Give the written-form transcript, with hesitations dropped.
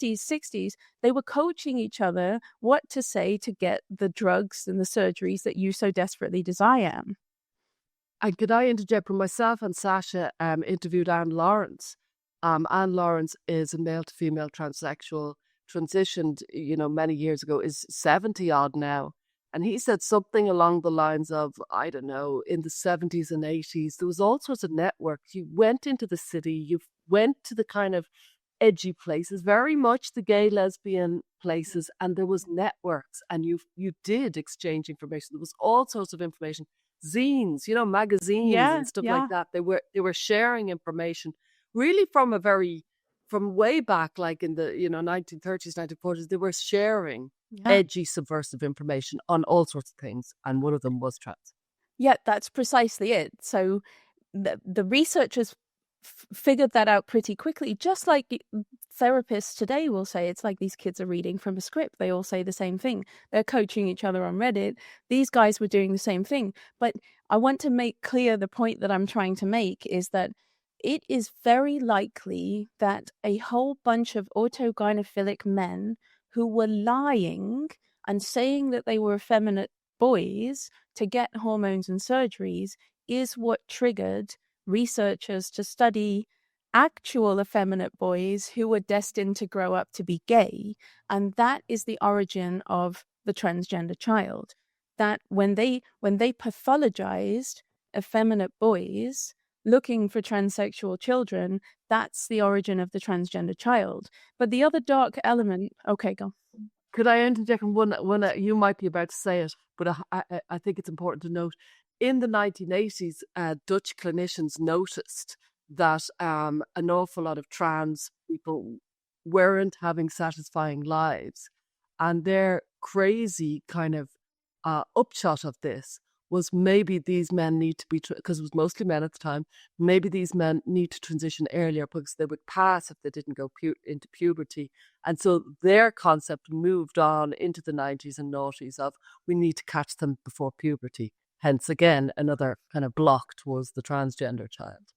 50s, 60s, they were coaching each other what to say to get the drugs and the surgeries that you so desperately desire. And could I interject? For myself and Sasha interviewed Anne Lawrence. Anne Lawrence is a male to female transsexual, transitioned, many years ago, is 70 odd now. And he said something along the lines of, I don't know, in the 70s and 80s, there was all sorts of networks. You went into the city, you went to the kind of edgy places, very much the gay lesbian places, and there was networks, and you did exchange information. There was all sorts of information, zines, magazines and stuff like that. They were sharing information really from way back, like in the 1930s, 1940s. They were sharing edgy, subversive information on all sorts of things, and one of them was trans. Yeah, that's precisely it. So the researchers figured that out pretty quickly, just like therapists today will say. It's like these kids are reading from a script. They all say the same thing. They're coaching each other on Reddit. These guys were doing the same thing. But I want to make clear the point that I'm trying to make is that it is very likely that a whole bunch of autogynephilic men who were lying and saying that they were effeminate boys to get hormones and surgeries is what triggered researchers to study actual effeminate boys who were destined to grow up to be gay. And that is the origin of the transgender child. That when they pathologized effeminate boys looking for transsexual children, that's the origin of the transgender child. But the other dark element, okay, go. Could I interject one? You might be about to say it, but I think it's important to note. In the 1980s, Dutch clinicians noticed that an awful lot of trans people weren't having satisfying lives. And their crazy kind of upshot of this was maybe these men need to be, because it was mostly men at the time, maybe these men need to transition earlier because they would pass if they didn't go into puberty. And so their concept moved on into the 90s and noughties of we need to catch them before puberty. Hence, again, another kind of block towards the transgender child.